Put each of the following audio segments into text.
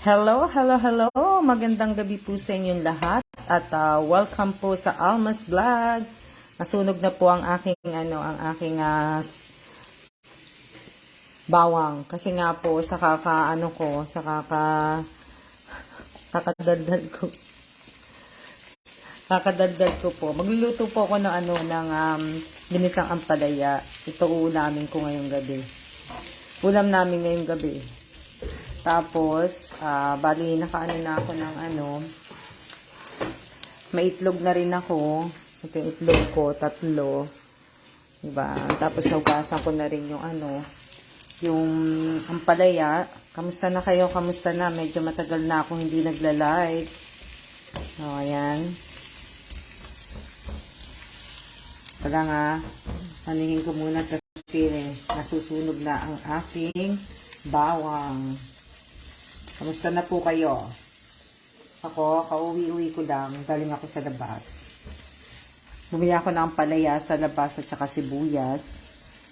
Hello, hello, hello! Magandang gabi po sa inyong lahat at welcome po sa Alma's Vlog. Nasunog na po ang aking bawang kasi nga po sa kakadaldal ko po. Magluluto po ako ng ginisang ampalaya. Ito ulamin ko ngayong gabi. Ulam namin ngayong gabi. Tapos, bali, nakaano na ako ng may itlog na rin ako. Ito yung itlog ko, 3. Diba? Tapos, naugasan ko na rin yung ampalaya. Kamusta na kayo? Kamusta na? Medyo matagal na akong hindi nagla-live. O, ayan. Wala nga. Anihin ko muna kasi nasusunog na ang aking bawang. Kamusta na po kayo? Ako, kauwi-uwi ko lang. Galing ako sa labas. Bumili ako ng palaya sa labas at saka sibuyas.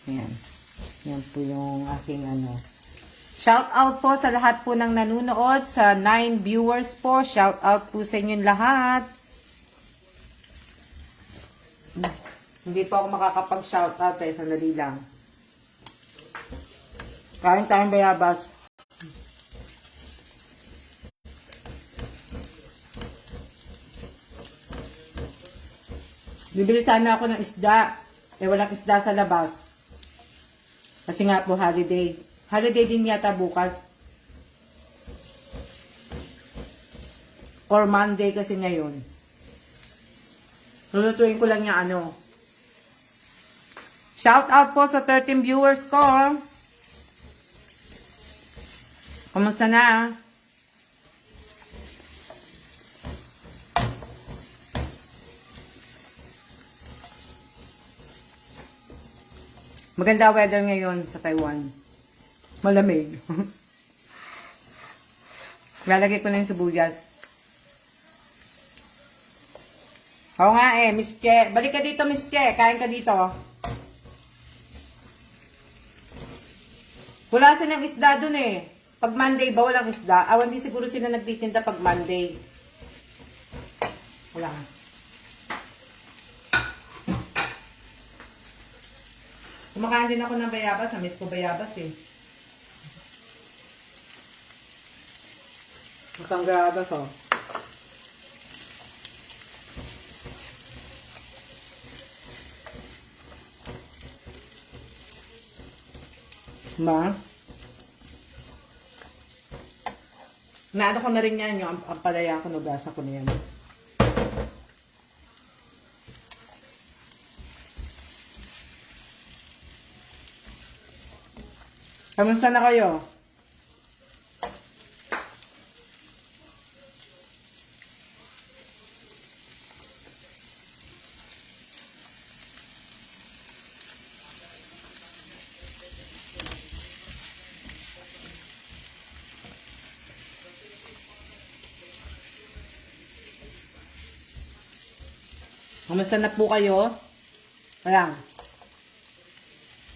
Ayan. Yan po yung aking Shout out po sa lahat po ng nanunood. Sa 9 viewers po. Shout out po sa inyong lahat. Hindi po ako makakapag-shout out eh. Sandali lang. Kain tayong bayabas. Bibili sana ako ng isda. Walang isda sa labas. Kasi nga po holiday. Holiday din yata bukas. Or Monday kasi ngayon. Lulutuin ko lang yung Shout out po sa 13 viewers ko. Kamusta na? Maganda weather ngayon sa Taiwan. Malamig. Lalagay ko na yung sibuyas. Oo nga Miss Che. Balik ka dito, Miss Che. Kain ka dito. Wala silang isda dun Pag Monday ba walang isda? Hindi siguro sila nagtitinda pag Monday. Wala. Kumakain din ako ng bayabas. Namiss ko bayabas Masang bayabas Ma? Naano ko na rin yan. Yung ampalaya ko, nugasa ko na yan. Kamusta na kayo? Kamusta na po kayo? Ayan.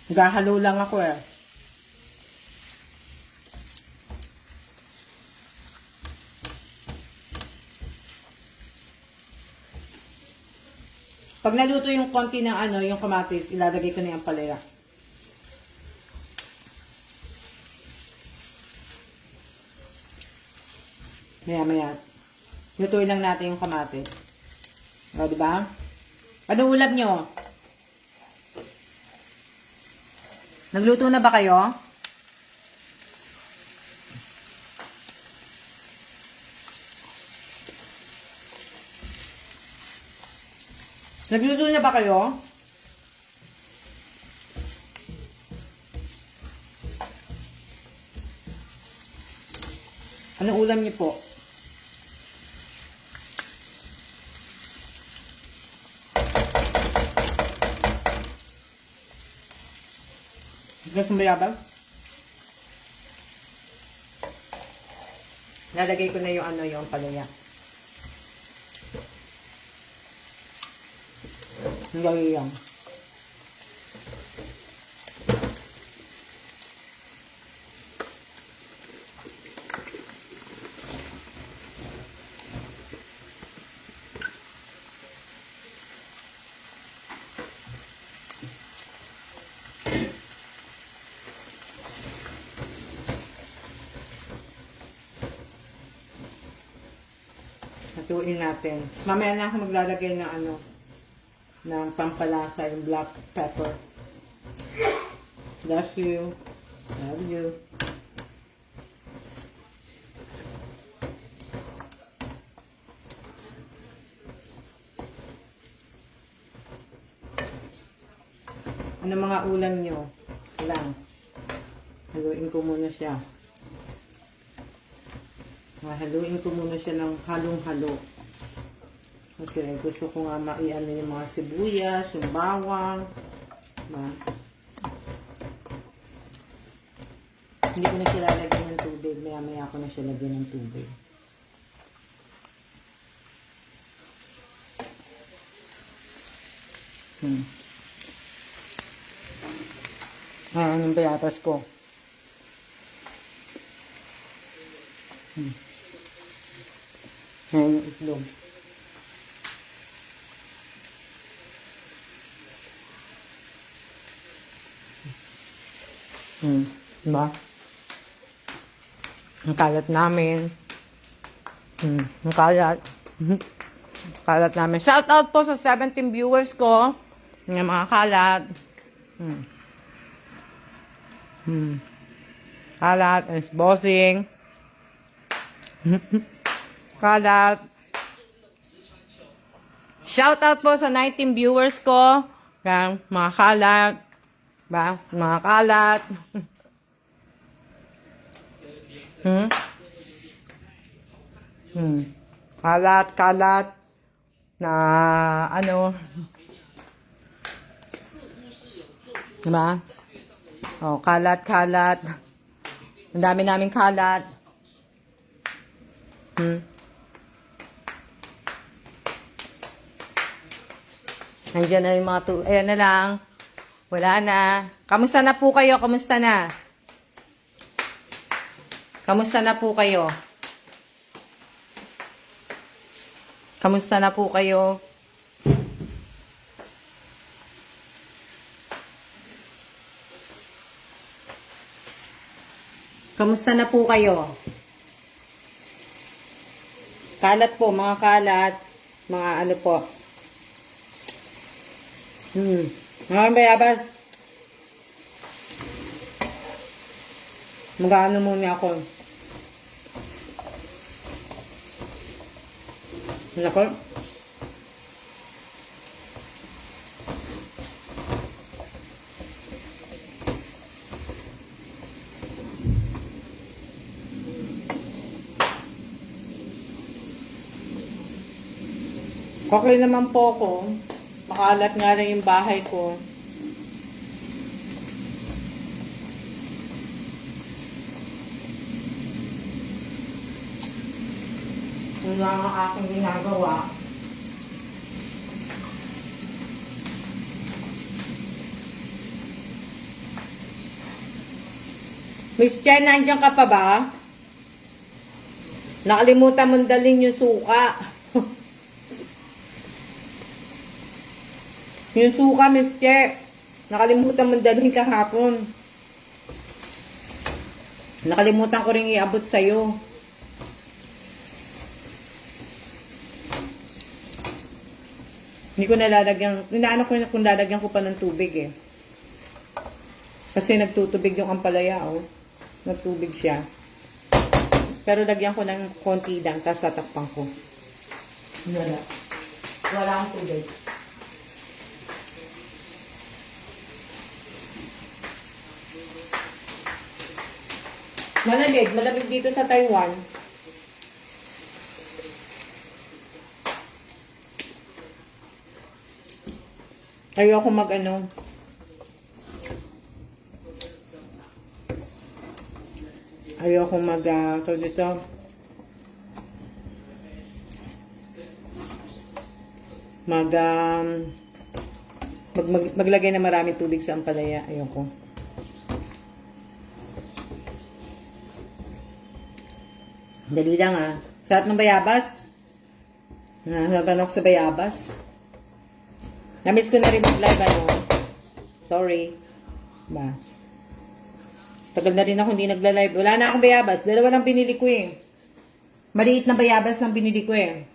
Naghahalo lang ako Pag naluto yung konti ng yung kamatis, ilalagay ko na yung palaya. Maya-maya. Lutuin lang natin yung kamatis. O, diba? Ano ulam nyo? Nagluto na ba kayo? Nagluto na ba kayo? Anong ulam niyo po? Gusto mo bayabag? Nalagay ko na yung palaya. Nilagay yan. Lutuin natin. Mamaya na ako maglalagay ng ng pampalasa, yung black pepper. Bless you. Love you. Ano mga ulam nyo? Lang. Haluin ko muna siya. Haluin ko muna siya ng halong-halo. Kasi gusto ko nga maiano yung mga sibuyas, yung bawang. Diba? Hindi ko na siya lalagyan ng tubig. Maya-maya ko na siya lagyan ng tubig. Anong bayatas ko? Ayan yung itlog. Diba? Ang kalat namin. Ang kalat. Kalat namin. Shout out po sa 17 viewers ko. Yung mga kalat. Kalat is bossing. Kalat. Shout out po sa 19 viewers ko. Yung mga kalat. Ba? Mga kalat. Kalat, kalat. Na ano. Diba? Oh, kalat, kalat. Ang dami naming kalat. Nandiyan na yung mga ayan na lang. Wala na. Kamusta na po kayo? Kamusta na? Kamusta na po kayo? Kamusta na po kayo? Kamusta na po kayo? Kalat po, mga kalat. Mga ano po. Mga bayabas. Mag-ano muna ako. Nako. Okay naman po ako. Makalat nga rin yung bahay ko. Yun lang ang aking ginagawa. Miss Chen, nandiyan ka pa ba? Nakalimutan mong dalhin yung suka. Yung suka, Miss Che. Nakalimutan mong dalhin kahapon. Nakalimutan ko rin iabot sa'yo. Hindi ko nalalagyan. Inaano ko kung lalagyan ko pa ng tubig eh. Kasi nagtutubig yung ampalaya, oh. Nagtubig siya. Pero lagyan ko ng konti lang, tapos tatakpan ko. Wala. Wala akong tubig. Malamig dito sa Taiwan. Ayoko mag-ano. Ayoko tawag dito. Maglagay na maraming tubig sa ampalaya. Ayoko. Dali lang ah. Sarap ng bayabas. Nasaban ako sa bayabas. Namiss ko na rin mag-live ano. Sorry. Ba. Tagal na rin ako hindi nagla-live. Wala na akong bayabas. Dalawa lang binili ko eh. Maliit na bayabas lang binili ko eh.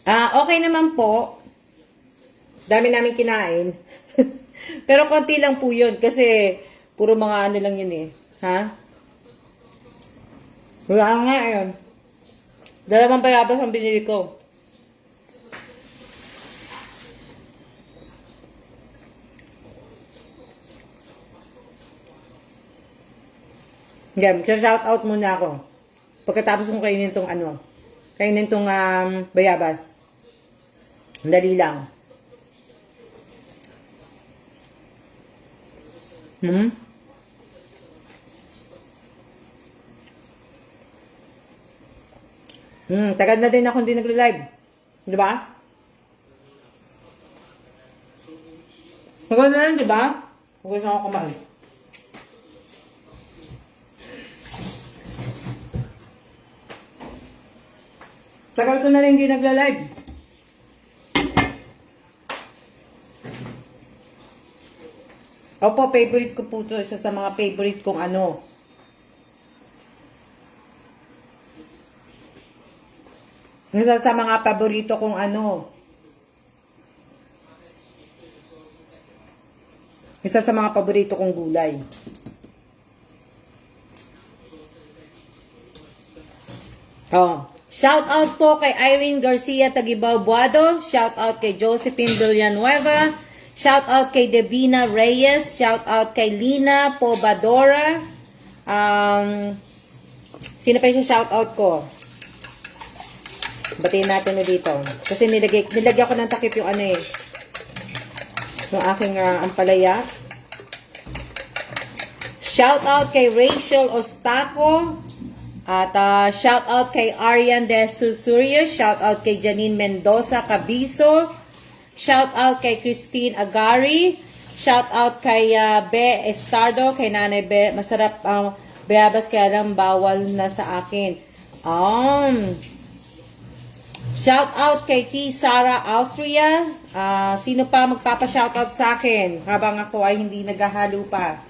Okay naman po. Dami namin kinain. Pero konti lang po yun. Kasi, puro mga ano lang yun eh. Ha? Wala nga yun. Dalawang bayabas ang binili ko. Okay, shout out muna ako. Pagkatapos kong kainin tong ano. Kainin tong bayabas. Dali lang. Tagal na din ako hindi nagla-live. Di ba? Tagal na lang, di ba? Huwag ako kumain. Tagal ko na rin hindi nagla-live. Opo, favorite ko po ito. Isa sa mga favorite kong ano. Isa sa mga paborito kong ano. Isa sa mga paborito kong gulay. Oh. Shout out po kay Irene Garcia Taguibao Buado. Shout out kay Josephine Villanueva. Shout out kay Devina Reyes. Shout out kay Lina Pobadora. Sino pa yung shout out ko? Batiin natin na dito. Kasi nilagyan ko ng takip yung ano eh. Yung aking ampalaya. Shout out kay Rachel Ostaco. At shout out kay Arian De Susurio. Shout out kay Janine Mendoza Cabiso. Shout out kay Christine Agari. Shout out kay Be Estardo. Kay Nanay Be. Masarap ang bayabas kaya lang bawal na sa akin. Shout out kay T. Sara Austria. Sino pa magpapa-shout out sa akin habang ako ay hindi naghahalo pa?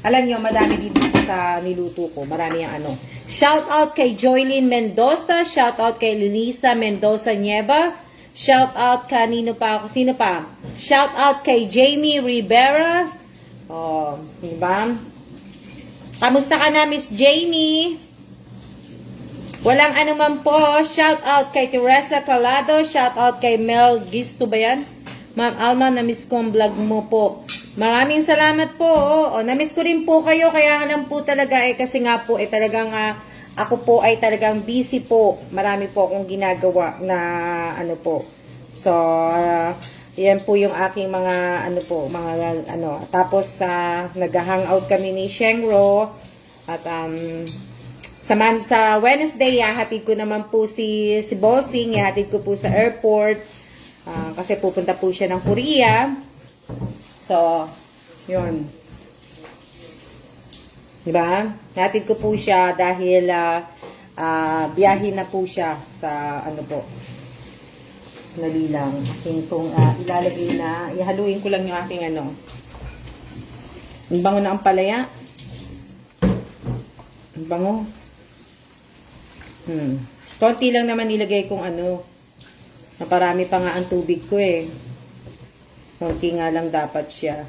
Alam nyo, madami dito sa niluto ko. Marami yung ano. Shout out kay Joylyn Mendoza. Shout out kay Lilisa Mendoza Nieva. Shout out kanino pa ako? Sino pa? Shout out kay Jamie Rivera. Oh, diba? Kamusta ka na, Miss Jamie? Walang anuman po. Shout out kay Teresa Calado. Shout out kay Mel Gisto ba yan? Ma'am Alma, na-miss ko ang vlog mo po. Maraming salamat po. Na-miss ko rin po kayo. Kaya lang po talaga kasi nga po talagang ako po ay talagang busy po. Marami po akong ginagawa na ano po. So, yan po yung aking mga ano po, mga ano. Tapos nag-hangout kami ni Shengro. At sa Wednesday, ihahatid ko naman po si Bossing. Ihahatid ko po sa airport. Kasi pupunta po siya ng Korea. So, yun. Diba? Natid ko po siya dahil biyahe na po siya sa ano po. Dali lang. Aking pong ilalagay na. Ihaluin ko lang yung aking ano. Ang bango na ang palaya. Ang bango. Konti lang naman nilagay kong ano. Naparami pa nga ang tubig ko eh. Konti nga lang dapat siya.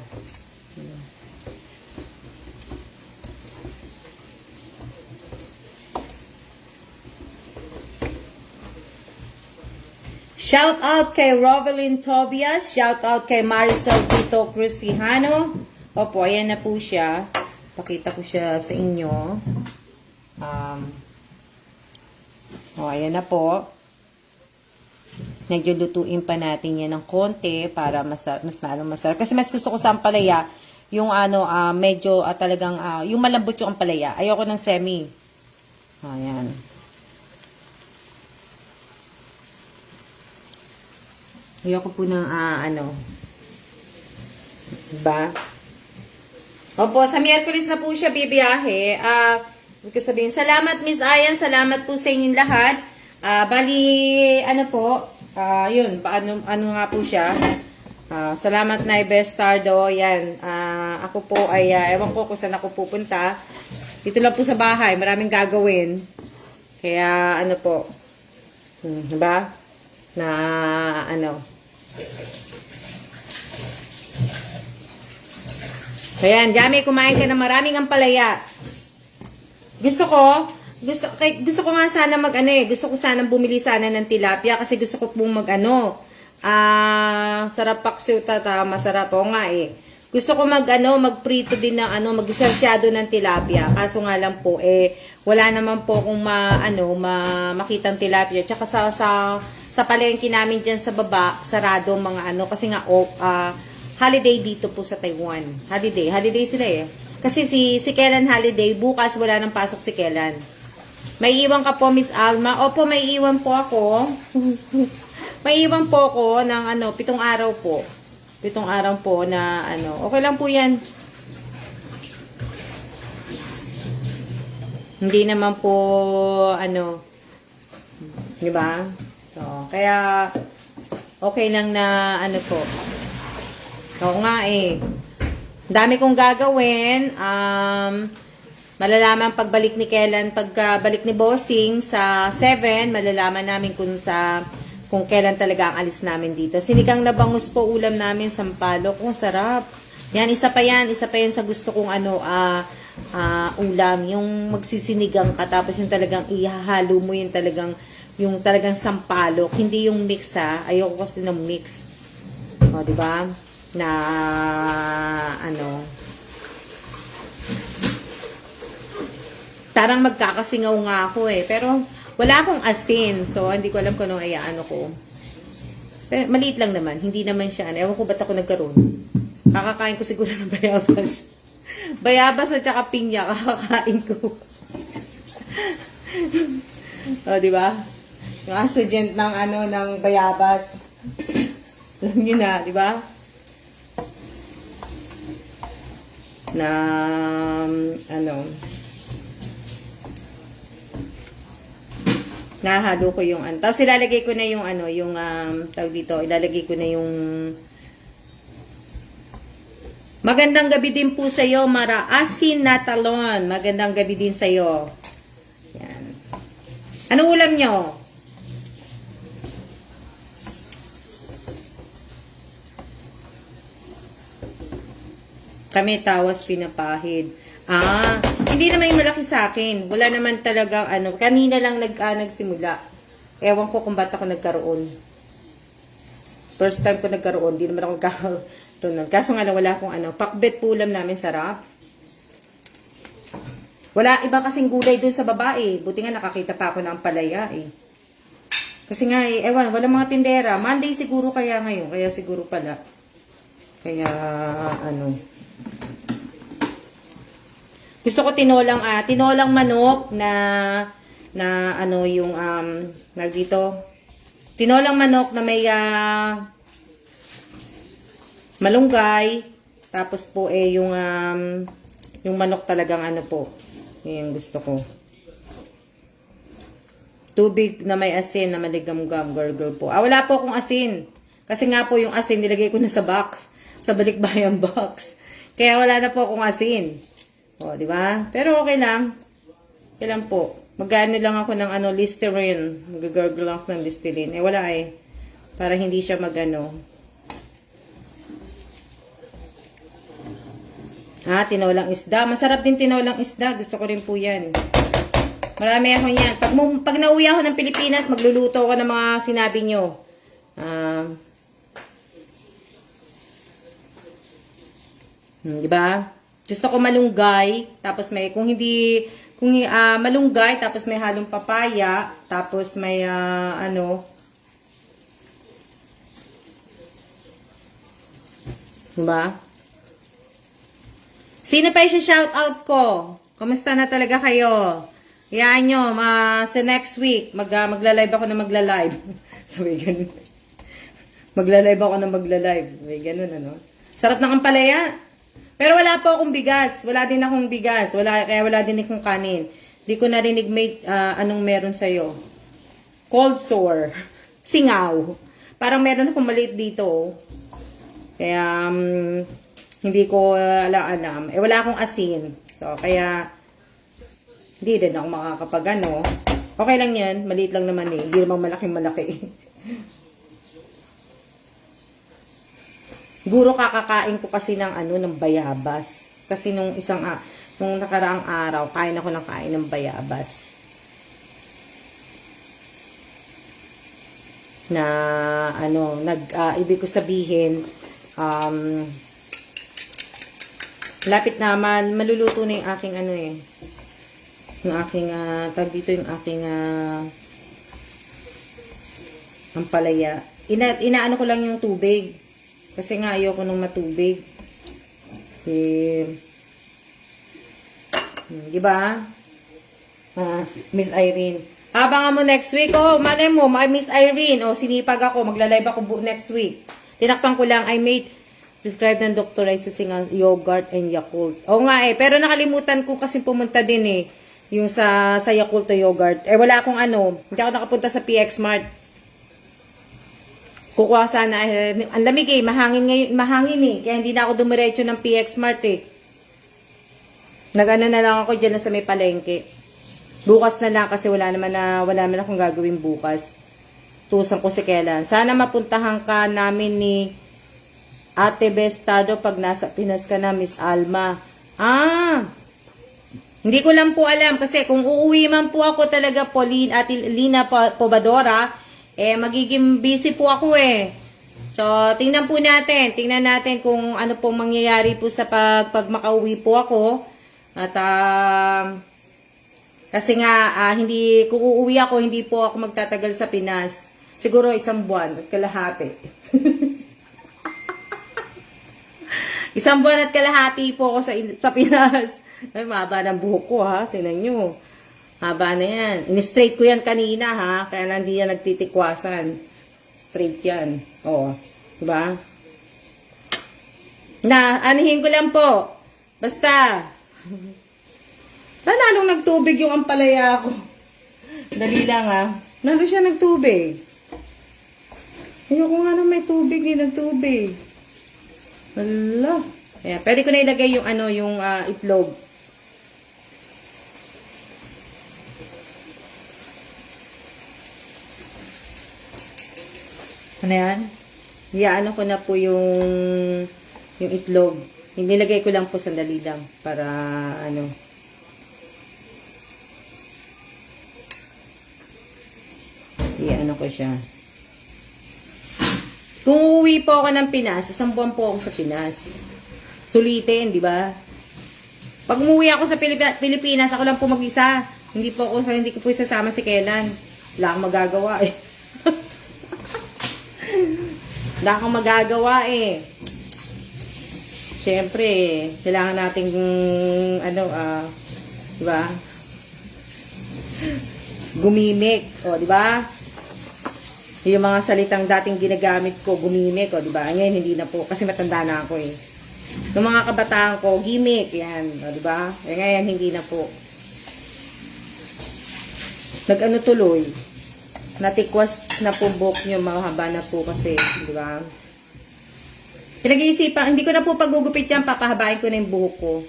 Shout out kay Rovelyn Tobias. Shout out kay Maricel Tito Crisijano. Opo, ayan na po siya. Pakita ko siya sa inyo. Ayan na po. Naglulutuin pa natin yan ng konti para mas lalong masarap. Kasi mas gusto ko sa ampalaya, yung ano, medyo talagang, yung malambot yung ampalaya. Ayoko ng semi. Ayan. Ayoko po ng, ano, diba? Opo, sa Miyerkules na po siya bibiyahe. Sabihin, salamat Miss Ayan, salamat po sa inyong lahat. Bali, ano po, yun, ano nga po siya. Salamat na Bestardo, yan. ako po ay, ewan ko kung saan ako pupunta. Dito lang po sa bahay, maraming gagawin. Kaya, ano po, diba? Na, ano. Ayan, Jami, kumain ka na maraming ampalaya. Gusto ko nga sana gusto ko sana bumili sana ng tilapia kasi gusto ko pong sarap paksiw masarap po nga eh. Gusto ko magprito din ng mag-sarsyado ng tilapia. Kaso nga lang po wala naman po kung makitang tilapia. Tsaka sa palengke namin diyan sa baba, sarado mga kasi nga holiday dito po sa Taiwan. Holiday sila eh. Kasi si Kellan holiday, bukas wala nang pasok si Kellan. May iwan ka po, Miss Alma? Opo, may iwan po ako. May iwan po ako ng 7 araw po. 7 araw po na okay lang po yan. Hindi naman po, di ba? So, kaya, okay lang na, po. Oo nga eh. Dami kong gagawin. Malalaman pagbalik ni Kellan, pagkabalik ni Bossing sa 7, malalaman namin kung kailan talaga ang alis namin dito. Sinigang na bangus po ulam namin, sampalok. Oh, sarap. Yan, isa pa yan sa gusto kong ulam. Yung magsisinigang ka, tapos yung talagang ihahalo mo yung talagang sampalok. Hindi yung mix ha. Ayoko kasi ng mix. O, diba? Na, parang magkakasingaw nga ako eh. Pero, wala akong asin. So, hindi ko alam kung anong ko. Pero, maliit lang naman. Hindi naman siya. Ewan ko ba't ako nagkaroon. Kakakain ko siguro ng bayabas. Bayabas at saka pinya. Kakakain ko. O, diba? Yung student ng bayabas. Alam nyo na, diba? Na, nahalo ko yung tapos ilalagay ko na yung tawag dito, ilalagay ko na yung magandang gabi din po sa iyo, Mara Asin Natalon. Magandang gabi din sa iyo. Yan. Anong ulam nyo? Kami tawas pinapahid. Hindi naman yung malaki sa akin. Wala naman talagang kanina lang nagsimula. Ewan ko kung ba't ako nagkaroon. First time ko nagkaroon, di naman ako nagkaroon. Kaso nga lang, wala akong pakbet po ulam namin, sarap. Wala iba kasing gulay dun sa babae. Buti nga nakakita pa ako ng palaya eh. Kasi nga ewan, wala mga tindera. Monday siguro kaya ngayon, kaya siguro pala. Kaya gusto ko tinolang manok na yung dito. Tinolang manok na may malunggay, tapos po yung manok talagang po. Yung gusto ko. Tubig na may asin na maligam-gam, girl po. Wala po akong asin. Kasi nga po yung asin nilagay ko na sa box, sa balikbayan box. Kaya wala na po akong asin. O, di ba? Pero okay lang. Okay lang po. Mag-ano lang ako ng Listerine. Mag-gargle lang ako ng Listerine. Wala eh. Para hindi siya tinolang isda. Masarap din tinolang isda. Gusto ko rin po yan. Marami ako yan. Pag nauwi ako ng Pilipinas, magluluto ako ng mga sinabi nyo. Di ba? Gusto ko malunggay, tapos may, malunggay, tapos may halong papaya, tapos may, diba? Sino pa i-shout out ko? Kamusta na talaga kayo? Hayaan nyo, sa next week, magla-live ako na magla-live. Sabi ganun. Magla-live ako na magla-live. Sabi ganun, Sarap ng ampalaya. Pero wala po akong bigas. Wala din akong bigas. Kaya wala din akong kanin. Di ko narinig anong meron sa'yo. Cold sore. Singaw. Parang meron akong maliit dito. Kaya, Hindi ko alam. Eh, wala akong asin. So, kaya, hindi din ako makakapag ano. Okay lang yan. Maliit lang naman eh. Hindi naman malaking-malaki. Guro kakakain ko kasi ng ano, ng bayabas. Kasi nung nung nakaraang araw, kain ako ng kain ng bayabas. Na, ano, ibig ko sabihin, lapit naman, maluluto na yung aking ano eh. Yung aking, tag dito yung aking, ampalaya. Inaano ko lang yung tubig. Kasi nga ayoko nung matubig. Diba? Miss Irene. Abangan mo next week. Oh, malay mo, Miss Irene. Oh, sinipag ako. Magla-live ako next week. Tinakpan ko lang, I made prescribed ng Dr. Rice yogurt and Yakult. Oo nga eh, pero nakalimutan ko kasi pumunta din eh. Yung sa Yakult to yogurt. Eh, wala akong ano. Hindi ako nakapunta sa PX Mart. Kukuha sana. Ang lamig eh. Mahangin eh. Kaya hindi na ako dumiretso ng PX Mart eh. Nag-ano na lang ako dyan sa may palengke. Bukas na lang kasi wala naman akong gagawin bukas. Tusan ko si Kailan. Sana mapuntahan ka namin ni Ate Bestardo pag nasa Pinas ka na, Miss Alma. Hindi ko lang po alam kasi kung uuwi man po ako talaga po, Ate Lina Pobadora, eh magiging busy po ako eh. So, tingnan natin kung ano pong mangyayari po sa pag makauwi po ako. At kasi nga hindi kung uuwi ako, hindi po ako magtatagal sa Pinas. Siguro 1 buwan at kalahati. 1 buwan at kalahati po ako sa Pinas. Ay, mahaba ng buhok ko ha. Tingnan nyo. Haba na yan. In-straight ko yan kanina ha. Kaya hindi yan nagtitikwasan. Straight yan. Oo. Diba? Anihin ko lang po. Basta. Lalong nagtubig yung ampalaya ko. Dali lang ha. Lalo siya nagtubig. Ayoko nga na may tubig. Nagtubig. Wala. Ayan. Pwede ko na ilagay yung yung itlog. Ano yan? Iyaano ko na po yung itlog. Nilagay ko lang po sandali lang para iyaano ko siya. Kung uuwi po ako ng Pinas, 1 buwan po ako sa Pinas. Sulitin, di ba? Pag umuwi ako sa Pilipinas, ako lang po mag-isa. Hindi ko po isasama si Kailan. Wala akong magagawa eh. Wala akong magagawa eh. Siyempre, kailangan nating di ba? Gumimik, o di ba? Yung mga salitang dating ginagamit ko, gumimik, o diba? Ngayon, hindi na po. Kasi matanda na ako eh. Yung mga kabataan ko, gimik, yan. O diba? Eh, ngayon, hindi na po. Nag-ano tuloy. Natikwas na po buhok nyo, mahaba na po kasi. Diba? Pinag-iisipan, hindi ko na po pagugupit yan, papahabain ko na yung buhok ko.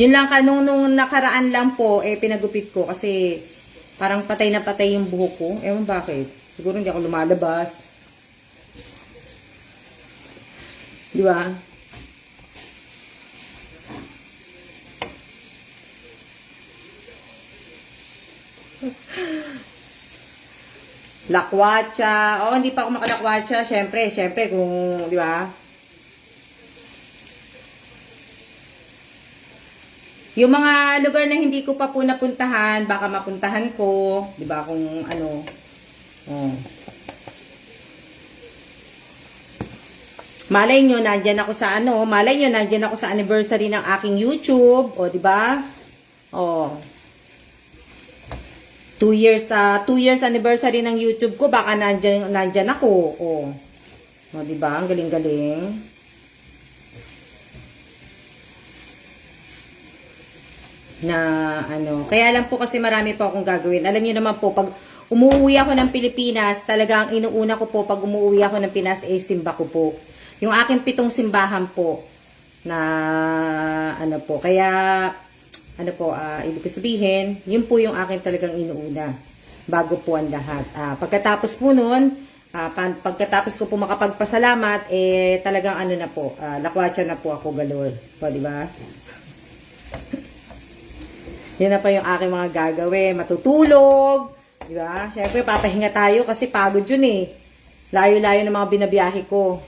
Yun lang, nung nakaraan lang po, eh, pinagupit ko kasi parang patay na patay yung buhok ko. Ewan bakit. Siguro hindi ako lumalabas. Di ba? Lakwatsa. Oh, hindi pa ako makalakwatsa. Syempre kung, di ba? Yung mga lugar na hindi ko pa po napuntahan, baka mapuntahan ko, di ba, kung ano. Oh. Malay nyo, nandyan ako sa nandyan ako sa anniversary ng aking YouTube, o, di ba? Oh. 2 years anniversary ng YouTube ko, baka nandyan ako. Oh. O, di ba? Ang galing-galing. Na kaya lang po kasi marami pa akong gagawin. Alam niyo naman po, pag umuwi ako ng Pilipinas, talagang inuuna ko po pag umuwi ako ng Pinas, simba ko po. Yung aking 7 simbahan po na ano po. Kaya ano po, ibig sabihin, yun po yung aking talagang inuuna bago po ang lahat. Pagkatapos po nun, pagkatapos ko po makapagpasalamat, talagang ano na po, lakwatsa na po ako galore. Po, di ba? Yun na pa yung aking mga gagawin. Matutulog, di ba? Siyempre, papahinga tayo kasi pagod yun eh. Layo-layo ng mga binabiyahe ko.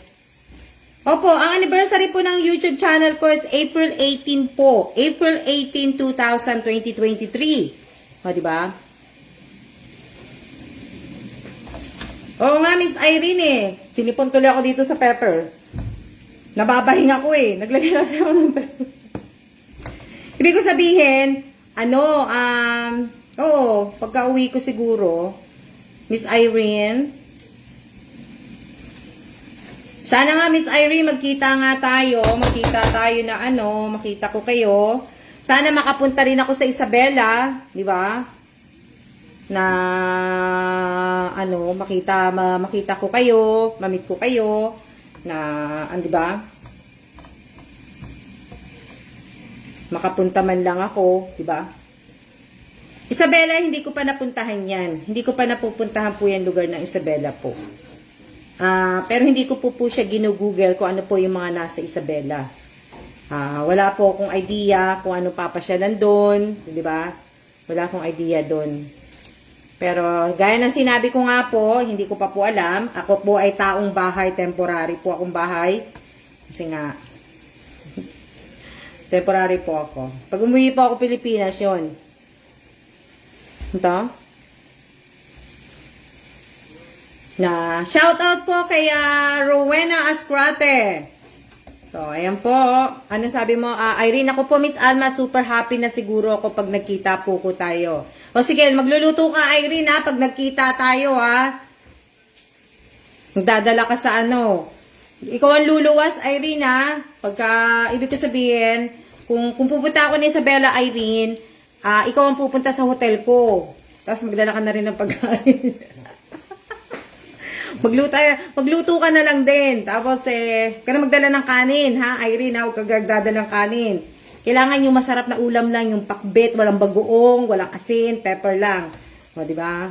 Opo, ang anniversary po ng YouTube channel ko is April 18 po. April 18, 2023. O, diba? Oo nga, Miss Irene eh. Sinipon tuloy ako dito sa pepper. Nababahing ako eh. Naglagay kasi ako ng pepper. Ibig ko sabihin, pagka uwi ko siguro, Miss Irene, sana nga, Miss Irene, magkita nga tayo. Magkita tayo na makita ko kayo. Sana makapunta rin ako sa Isabela, di ba? Na, makita ko kayo, mamit ko kayo, na, di ba? Makapunta man lang ako, di ba? Isabela, hindi ko pa napuntahan yan. Hindi ko pa napupuntahan po yan lugar ng Isabela po. Pero hindi ko po siya ginugoogle kung ano po yung mga nasa Isabela. Wala po akong idea kung ano papasyalan doon, di ba? Wala akong idea doon. Pero gaya ng sinabi ko nga po, hindi ko pa po alam. Ako po ay taong bahay, temporary po akong bahay. Kasi nga, temporary po ako. Pag umuwi po ako Pilipinas, yun. Ito? Na shout out po kay Rowena Ascrate. So, ayan po. Ano sabi mo? Irene, ako po, Miss Alma, super happy na siguro ako pag nagkita po ko tayo. O sige, magluluto ka, Irene, pag nagkita tayo, Magdadala ka sa Ikaw ang luluwas, Irene, Pagka, ibig ko sabihin, kung pupunta ako ni Isabela, Irene, ikaw ang pupunta sa hotel ko. Tapos magdala ka na rin ng pagkain. Magluto ka na lang din. Tapos, kaya magdala ng kanin, ha? Irene, huwag ka gagdadala ng kanin. Kailangan yung masarap na ulam lang, yung pakbet, walang bagoong, walang asin, pepper lang. O, di ba?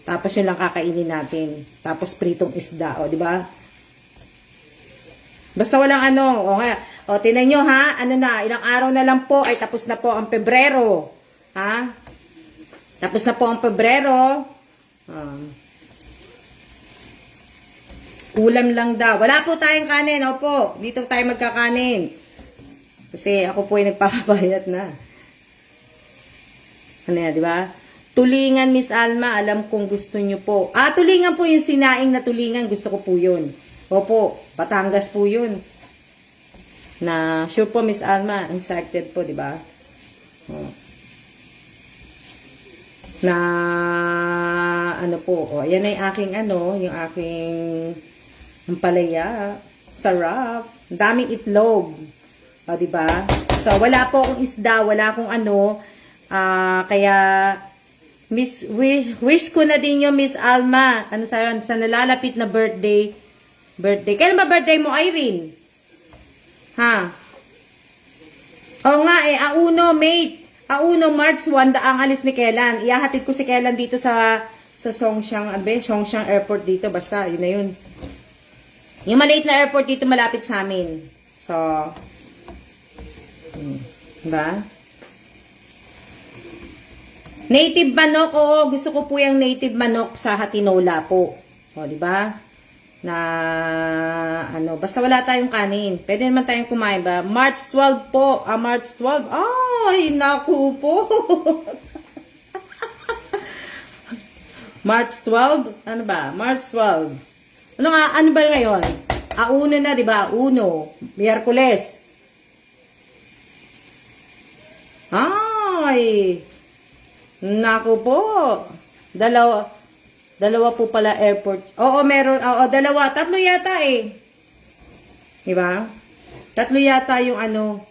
Tapos yun lang kakainin natin. Tapos pritong isda, o, di ba? Basta walang O, tinan nyo, ha? Ilang araw na lang po, ay tapos na po ang Pebrero. Ha? Tapos na po ang Pebrero. Ulam lang daw. Wala po tayong kanin. Opo, dito tayo magkakanin. Kasi ako po ay nagpapabayat na. Di ba? Tulingan, Miss Alma. Alam kong gusto nyo po. Tulingan po yung sinaing na tulingan. Gusto ko po yun. Opo, Batangas po yun. Na, sure po, Miss Alma. Excited po, di ba? Na, yan ay aking yung aking ang palaya, sarap, daming itlog. O, diba? So, wala po akong isda, wala akong kaya, wish ko na din yung Miss Alma, sa nalalapit na birthday. Kailan ba birthday mo, Irene? Ha? O nga, March 1, ang alis ni Kellan. Ihahatid ko si Kellan dito sa Songxiang Airport dito, basta, yun na yun. Yung maliit na airport dito malapit sa amin. So, diba? Native manok, oo, gusto ko po yung native manok sa Hatinola po. O, diba? Na, basta wala tayong kanin. Pwede naman tayong kumain ba? March 12 po. March 12. Ay, naku po. March 12? Ano ba? March 12. Ano ba ngayon? Uno na, di ba? Uno. Miyerkules. Ay! Naku po. Dalawa po pala airport. Oo, meron. Oo, dalawa. 3 yata eh. Di ba? 3 yata yung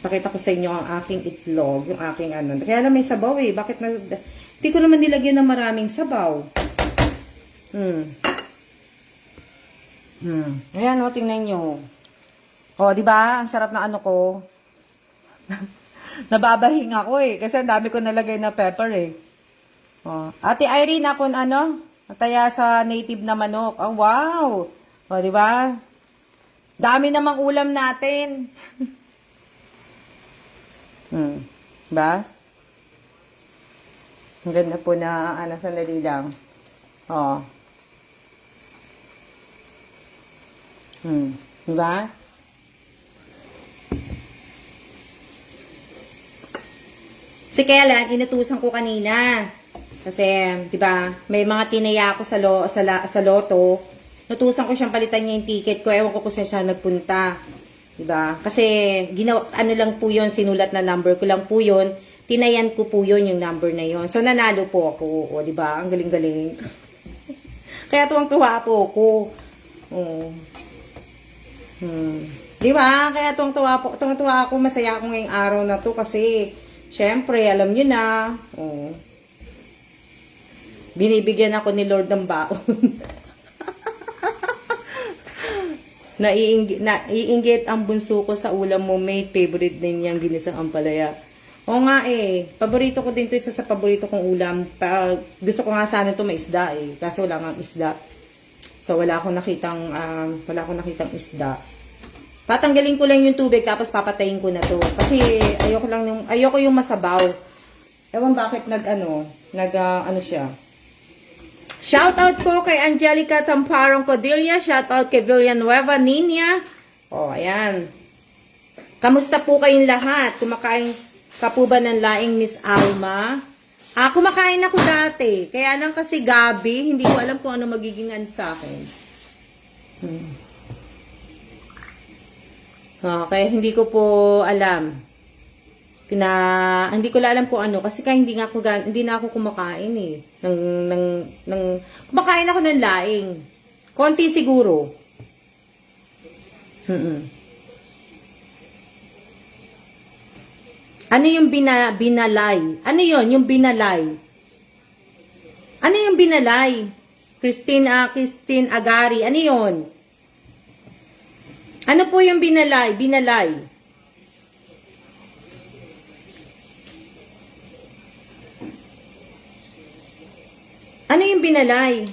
pakita ko sa inyo ang aking itlog. Yung aking Kaya lang may sabaw eh. Bakit na... Hindi ko naman nilagyan ng maraming sabaw. Ayan, o, tingnan nyo. O, di ba? Ang sarap na ano ko. Nababahing ako eh. Kasi ang dami ko nalagay na pepper eh. O. Ate Irene, ako ano? Nataya sa native na manok. Oh, wow! O, di ba? Dami namang ulam natin. Ba? Ang ganda po na, sandali lang. O. Diba? Si Kellen, inutusan ko kanina. Kasi, diba, may mga tinaya ako sa loto. Nutusan ko siyang palitan niya yung ticket ko. Ewan ko kung saan siya nagpunta. Diba? Kasi, ano lang po yun, sinulat na number ko lang po yun. Tinayan ko po yun, yung number na yun. So, nanalo po ako. O, diba? Ang galing-galing. Kaya tuwang-tuwa po ako. Oh. Di ba? Kaya tuwang-tuwa ako, masaya ako ngayong araw na to kasi syempre, alam niyo na, binibigyan ako ni Lord ng baon. Naiinggit ang bunso ko sa ulam mo, mate. Favorite din niyang ginisang ampalaya. Oo nga eh. Paborito ko din to, isa sa paborito kong ulam. Gusto ko nga sana to may isda eh. Kasi wala nga isda. So, wala akong nakitang isda. Tatanggalin ko lang yung tubig, tapos papatayin ko na to. Kasi, ayoko yung masabaw. Ewan bakit siya. Shoutout po kay Angelica Tamparong Codilla. Shoutout kay Villanueva Nina. Oh, ayan. Kamusta po kayong lahat? Kumakain ka po ba ng laing Miss Alma? Kumakain ako dati. Kaya lang kasi gabi, hindi ko alam kung ano magiging sa akin. Okay, hindi ko po alam. Hindi ko alam kung ano. Kasi kaya hindi na ako kumakain eh. Kumakain ako ng laing. Konti siguro. Ano yung binalay? Ano yun? Yung binalay? Ano yung binalay? Christine Agari. Ano yun? Ano po yung binalay? Binalay. Ano yung binalay?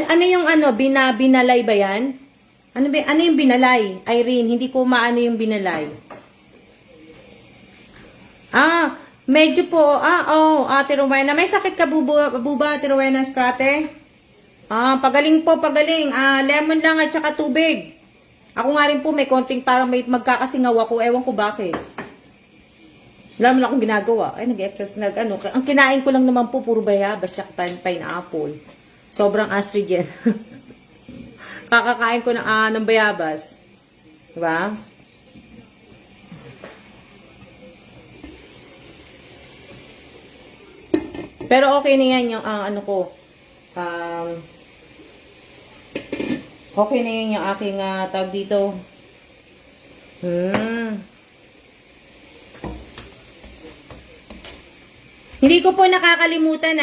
Ano yung binalay ba yan? Ano yung binalay? Irene, hindi ko maano yung binalay. Medyo po, Ate Rowena. May sakit ka buba, Ate Rowena Scratter? Pagaling po, pagaling. Lemon lang at saka tubig. Ako nga rin po, may konting parang may magkakasingaw ako. Ewan ko bakit. Alam mo na akong ginagawa. Ay, nag-exercise, ang kinain ko lang naman po, puro bayabas, tsaka pineapple. Sobrang astringent. Kakakain ko ng bayabas. Diba? Pero okay na yan yung okay na yan yung aking tag dito. Hindi ko po nakakalimutan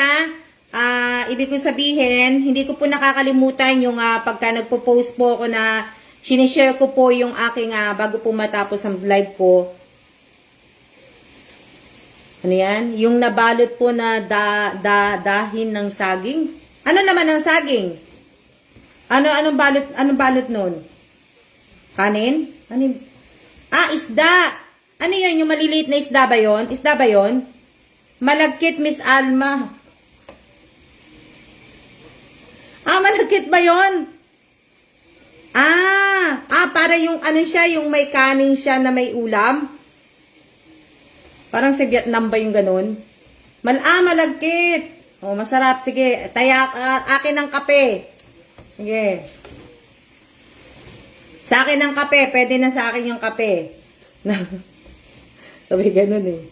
ibig ko sabihin, hindi ko po nakakalimutan yung pagka nagpo-post po ako na sinishare ko po yung aking bago po matapos ang live ko. Ano yan? Yung nabalot po na dahin ng saging. Ano naman ang saging? Anong balot nun? Kanin? Isda. Ano yan? Yung maliliit na isda ba yon? Isda ba yon? Malagkit, Miss Alma. Malagkit ba yon? Para yung yung may kanin siya na may ulam. Parang sa Vietnam ba yung ganun? Malagkit. Masarap. Sige, akin ng kape. Sige. Sa akin ng kape. Pwede na sa akin yung kape. Sabi ganun eh.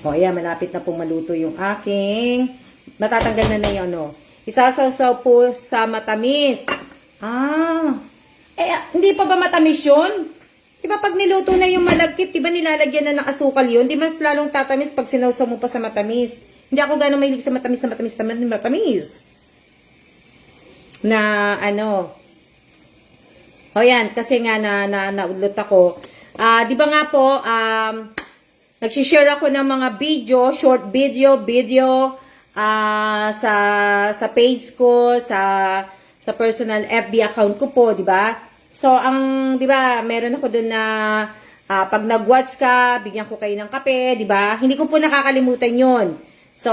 Ayan, malapit na pong maluto yung aking. Matatanggal na yung Isasaw-saw po sa matamis. Hindi pa ba matamis yun? Diba pag niluto na yung malagkit, diba nilalagyan na ng asukal yun? Di mas lalong tatamis pag sinawsaw mo pa sa matamis. Hindi ako gano'ng mahilig sa matamis na matamis. Na ano. O yan, kasi nga naulot ako. Di ba nga po, nagsishare ako ng mga video, short video, sa page ko, sa personal FB account ko po, di ba? So, di ba, meron ako doon na, pag nag-watch ka, bigyan ko kayo ng kape, di ba? Hindi ko po nakakalimutan yon. So,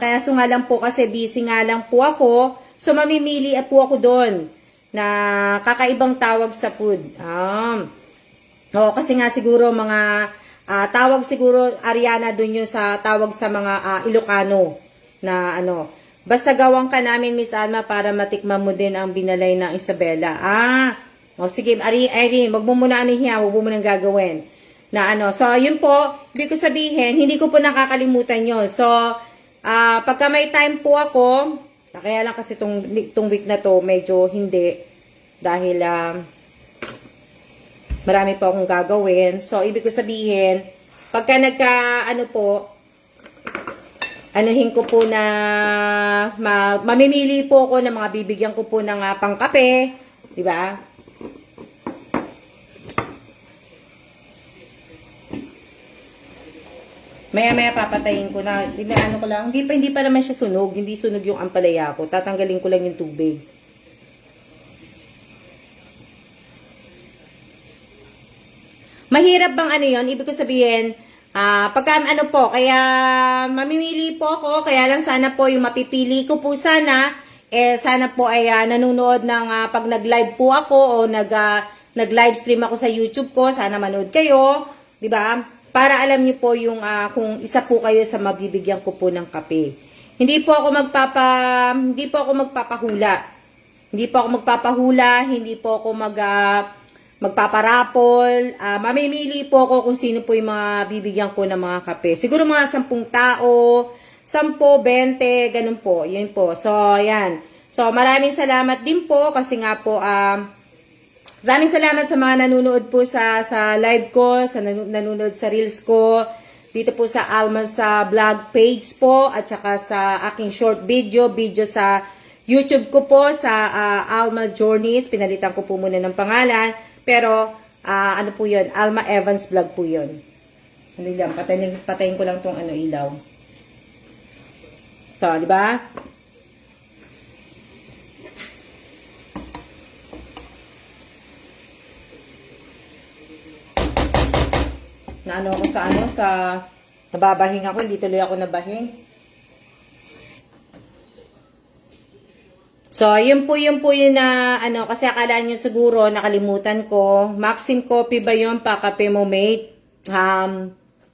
kaya nga lang po kasi busy nga lang po ako. So, mamimili po ako doon na kakaibang tawag sa food. Kasi nga siguro mga, tawag siguro, Ariana, doon yun sa tawag sa mga Ilocano na ano. Basta gawang ka namin, Miss Alma, para matikman mo din ang binalay ng Isabela. Sige, Irene, wag mo muna wag mo muna gagawin. Na ano, so, yun po, ibig ko sabihin, hindi ko po nakakalimutan yun. So, pagka may time po ako, kaya lang kasi tong week na to, medyo hindi. Dahil, marami po akong gagawin. So, ibig ko sabihin, pagka anuhin ko po na, mamimili po ako ng mga bibigyan ko po ng pangkape, di ba? Maya-maya papatayin ko na, ko lang, hindi pa naman siya sunog, hindi sunog yung ampalaya ko, tatanggalin ko lang yung tubig. Mahirap bang ano yun? Ibig ko sabihin, pagka kaya mamimili po ako, kaya lang sana po yung mapipili ko po sana, sana po ay nanonood ng pag nag-live po ako o nag-live stream ako sa YouTube ko, sana manood kayo, di ba? Para alam niyo po yung kung isa po kayo sa mabibigyan ko po ng kape. Hindi po ako magpapahula. Hindi po ako magpaparapol. Mamimili po ako kung sino po yung mga bibigyan ko ng mga kape. Siguro mga 10 tao, 10, 20, ganun po. Yun po. So, yan. So, maraming salamat din po kasi nga po, maraming salamat sa mga nanonood po sa live ko, sa nanonood sa reels ko, dito po sa Alma sa vlog page po, at saka sa aking short video sa YouTube ko po, sa Alma Journeys. Pinalitan ko po muna ng pangalan, pero ano po yun, Alma Evans Vlog po yun. Ano lang, patayin ko lang tong ilaw. So, di ba? Na ako nababahing ako, hindi tuloy ako nabahing. So, yun po yun na, kasi akala nyo siguro, nakalimutan ko. Maxim Coffee ba yun? Pakape mo, mate?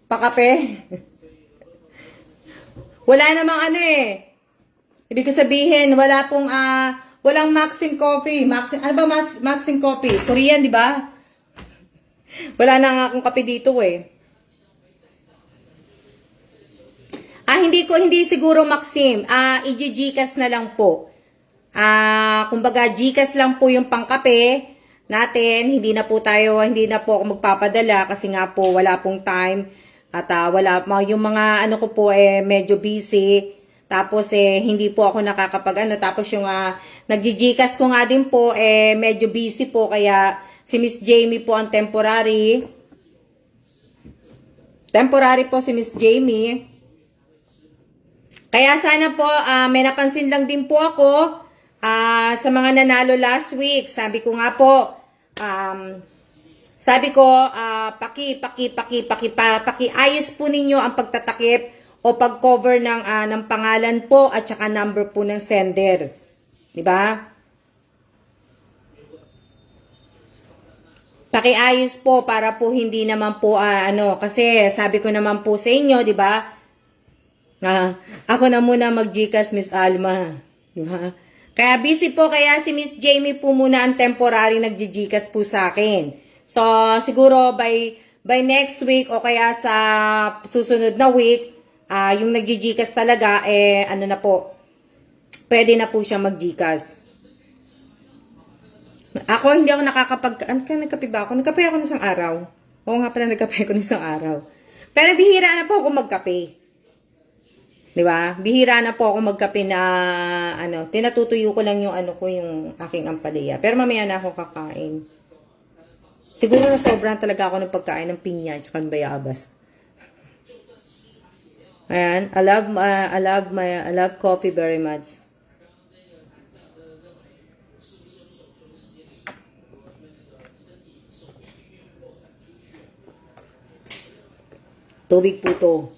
Pakape? Wala namang Ibig ko sabihin, walang Maxim Coffee. Ano ba Maxim Coffee? Korean, di ba? Wala na nga akong kape dito Hindi siguro Maxim. I-Gcash na lang po. Kumbaga Gcash lang po yung pangkape natin. Hindi na po ako magpapadala kasi nga po wala pong time. At yung mga ko po medyo busy. Tapos hindi po ako nakakapag Tapos yung nag-Gcash ko nga din po medyo busy po kaya si Miss Jamie po ang temporary. Temporary po si Miss Jamie. Kaya sana po, may napansin lang din po ako sa mga nanalo last week. Sabi ko nga po, pakiayos po ninyo ang pagtatakip o pag-cover ng pangalan po at saka number po ng sender. Diba? Pakiayos po para po hindi naman po kasi sabi ko naman po sa inyo, 'di ba? Ako na muna mag-Gcash, Miss Alma. 'Di ba? Kaya busy po kaya si Miss Jamie po muna ang temporary nag-Gcash po sa akin. So siguro by next week o kaya sa susunod na week, yung nag-Gcash talaga na po. Pwede na po siya mag-Gcash. Ako, hindi ako ano ka, nagkape ba ako? Nagkape ako ng isang araw. Oo nga pala, nagkape ako ng isang araw. Pero bihira na po ako magkape. Di ba? Bihira na po ako magkape na, tinatutuyo ko lang yung yung aking ampalaya. Pero mamaya na ako kakain. Siguro na sobrang talaga ako ng pagkain ng pinya at ng bayabas. Ayan, I love coffee very much. Tubig po to.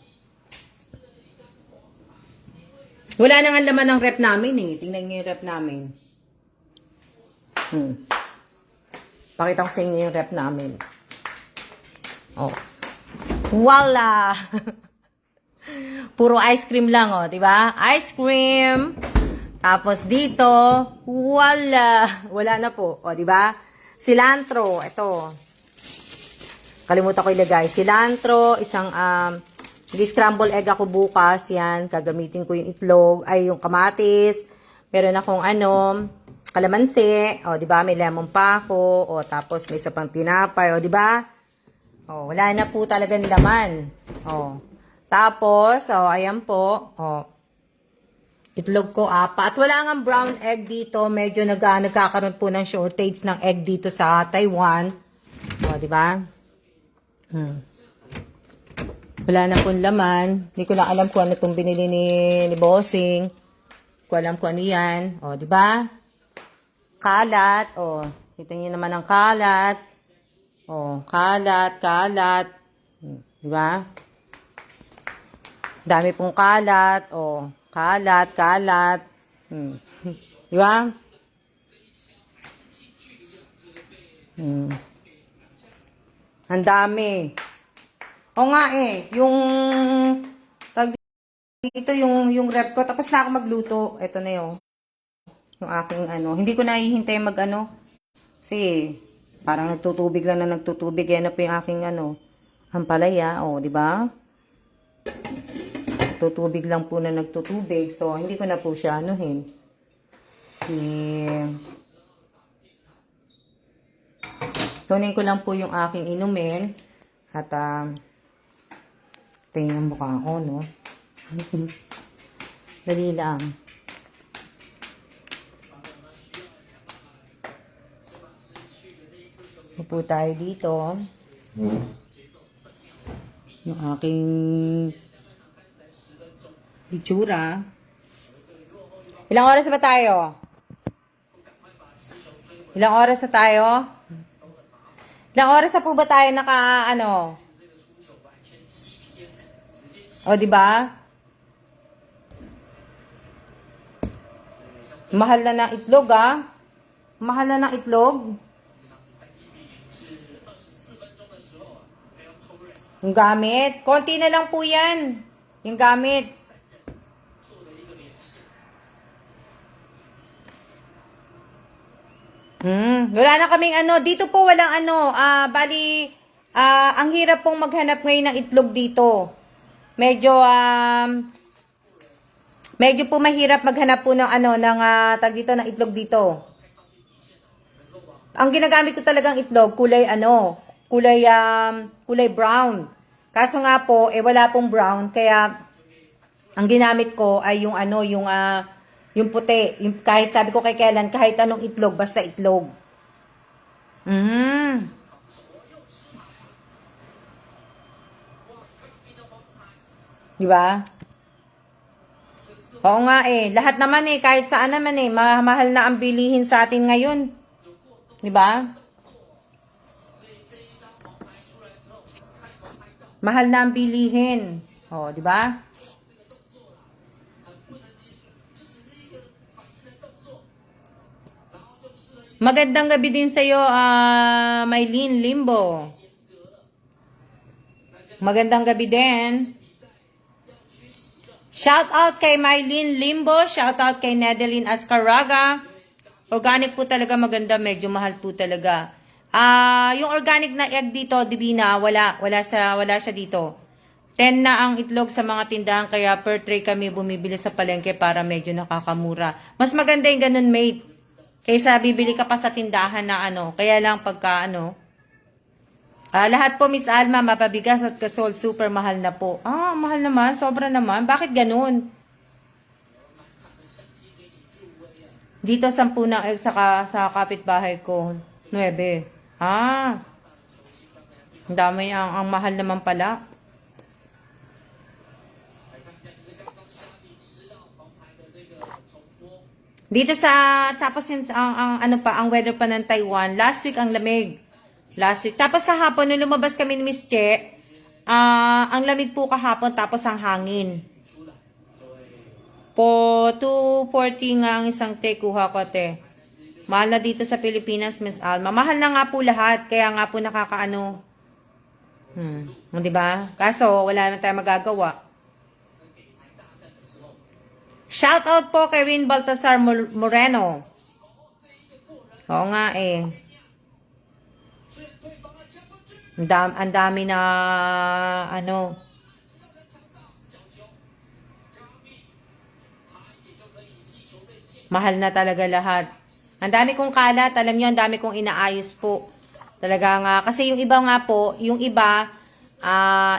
Wala nang laman ng rep namin eh. Tingnan niyo yung rep namin. Pakita ko sa inyo yung rep namin. Oh. Voila! Puro ice cream lang, oh, 'di ba? Ice cream. Tapos dito, voila! Wala na po, oh, 'di ba? Cilantro, ito. Kalimutan ko ilagay. Cilantro, isang scramble egg ako bukas, yan. Gagamitin ko yung itlog, ay yung kamatis. Meron akong kalamansi, oh, 'di ba? May lemon pa ako, oh, tapos may isa pang tinapay, oh, 'di ba? Oh, wala na po talagang laman. Oh. Tapos, oh, ayan po, oh. Itlog ko 4. At wala nga brown egg dito. Medyo nagkakaroon po ng shortage ng egg dito sa Taiwan. Oh, 'di ba? Wala na pong laman. Hindi ko na alam kung ano itong binili ni Bossing. Hindi ko alam kung ano yan. O, di ba? Kalat. O, kita niyo naman ang kalat. O, kalat. Di ba? Dami pong kalat. O, kalat. Di ba? Ang dami. O nga yung rep ko, tapos na ako magluto. Ito na yung aking hindi ko nahihintay kasi parang nagtutubig lang na nagtutubig. Yan na po yung aking ampalaya, o, di ba? Tutubig lang po na nagtutubig. So, hindi ko na po siya tunin ko lang po yung aking inumin. At, tingin ang mukha ko, no? Dali lang. Upo tayo dito. Yung aking itsura. Ilang oras ba tayo? Ilang oras na tayo? Ilang oras na po ba tayo O, di ba? Mahal na ng itlog, Mahal na ng itlog. Yung gamit. Konti na lang po yan. Yung gamit. Wala na kaming dito po walang bali, ang hirap pong maghanap ngayon ng itlog dito. Medyo po mahirap maghanap po ng tag dito ng itlog dito. Ang ginagamit ko talagang itlog, kulay kulay brown. Kaso nga po, wala pong brown, kaya ang ginamit ko ay yung yung puti. Yung, kahit sabi ko kay Kailan, kahit anong itlog, basta itlog. Di ba? Oo nga lahat naman kahit saan naman mahal na ang bilihin sa atin ngayon. Di ba? Mahal na ang bilihin. Oh, di ba? Magandang gabi din sa iyo, Maylene Limbo. Magandang gabi din. Shout out kay Maylene Limbo, shout out kay Nedeline Ascaraga. Organic po talaga maganda, medyo mahal po talaga. Yung organic na egg dito, Divina, wala siya dito. 10 na ang itlog sa mga tindahan, kaya per tray kami bumibili sa palengke para medyo nakakamura. Mas maganda yung ganun, mate. Kaysa bibili ka pa sa tindahan na ano. Kaya lang pagka ano. Lahat po, Miss Alma, mapabigas at gasol, super mahal na po. Mahal naman. Sobra naman. Bakit ganun? Dito 10 na saka sa kapitbahay ko. 9. Ang dami, ang mahal naman pala. Dito tapos yung, ano pa, ang weather pa ng Taiwan, last week ang lamig. Last week. Tapos kahapon, nung lumabas kami ni Miss Che, ang lamig po kahapon, tapos ang hangin. Po, 240 nga ang isang take, kuha ko, te. Mahal na dito sa Pilipinas, Miss Alma. Mahal na nga po lahat, kaya nga po nakakaano. Di ba? Kaso, wala na tayong magagawa. Shout out po kay Rin Baltasar Moreno. Oo nga eh. Ang dami na ano. Mahal na talaga lahat. Ang dami kong kalat, alam niyo, ang dami kong inaayos po. Talaga nga, kasi yung iba nga po, yung iba,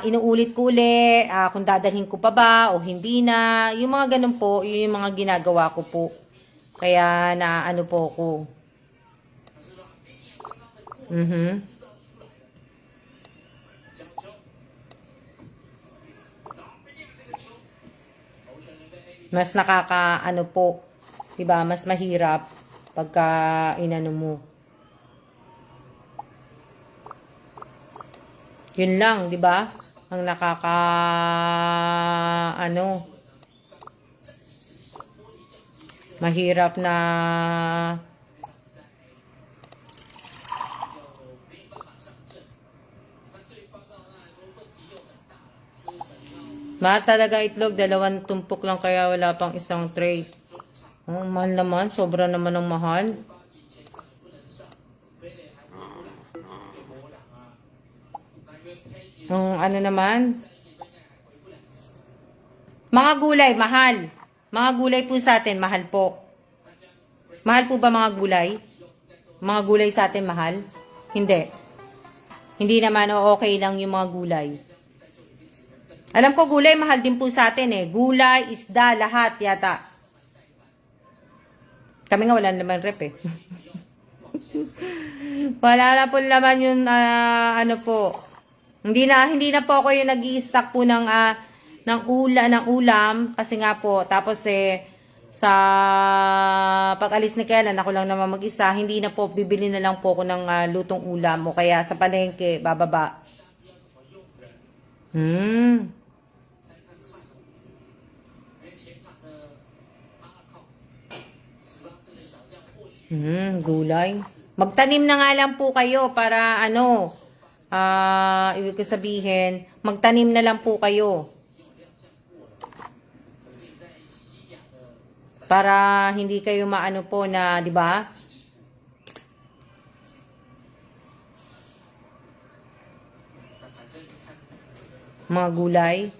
inuulit ko uli, kung dadalhin ko pa ba o hindi na. Yung mga ganun po, yun yung mga ginagawa ko po. Kaya na ano po ko. Mas ano po, 'di ba? Mas mahirap pagka inano mo. Yun lang, 'di ba? Ang ano, mahirap na talaga itlog, 2 tumpok lang kaya wala pang isang tray. Mahal naman, sobra naman ng mahal. Ano naman? Mga gulay, mahal. Mga gulay po sa atin, mahal po. Mahal po ba mga gulay? Mga gulay sa atin, mahal? Hindi. Hindi naman, okay lang yung mga gulay. Alam ko gulay, mahal din po sa atin eh. Gulay, isda, lahat yata. Kami nga wala naman rep eh. Wala na po naman yung ano po. Hindi na po ako yung nag-i-stock po ng ulam kasi nga po tapos sa pag-alis ni Kailan ako lang naman mag-isa, hindi na po bibili na lang po ako ng lutong ulam o kaya sa palengke bababa. Gulay. Magtanim na nga lang po kayo para ano, ibig ko sabihin, magtanim na lang po kayo. Para hindi kayo maano po na, di ba? Mga gulay.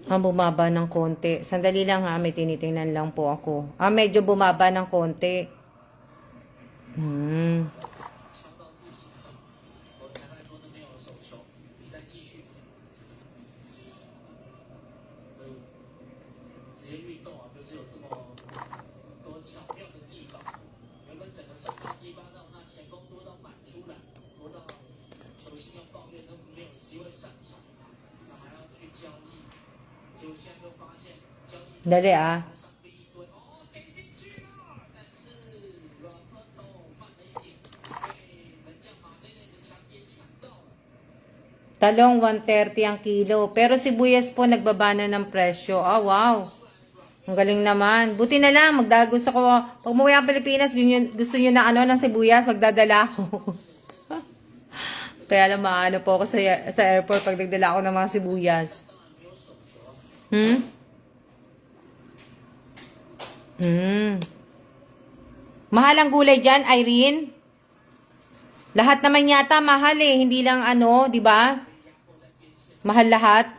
Bumaba ng konti. Sandali lang ha, may tinitingnan lang po ako. Medyo bumaba ng konti. Dali ah. Talong 130 ang kilo. Pero sibuyas po nagbaba na ng presyo. Ah, wow. Ang galing naman. Buti na lang, gusto ko, pag umuwi ang Pilipinas, gusto nyo na ano ng sibuyas, magdadala ako. Kaya lang maano po ako sa airport pag nagdala ako ng mga sibuyas. Mahal ang gulay dyan, Irene? Lahat naman yata mahal eh. Hindi lang ano, di ba? Mahal lahat.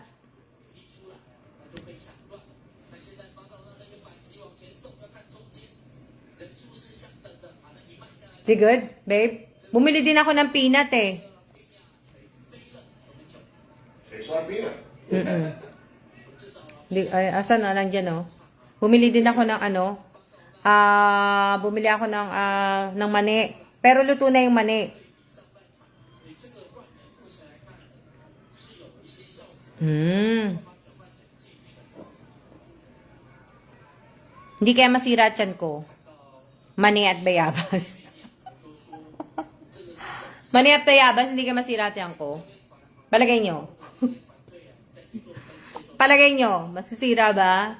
Di good, babe? Bumili din ako ng peanut eh. Asan na, nandyan oh. Bumili din ako ng ano, bumili ako ng mani. Pero luto na yung mani. Hindi kaya masira tiyan ko. Mani at bayabas. Mani at bayabas, hindi kaya masira tiyan ko. Palagay nyo. Palagay nyo, masisira ba?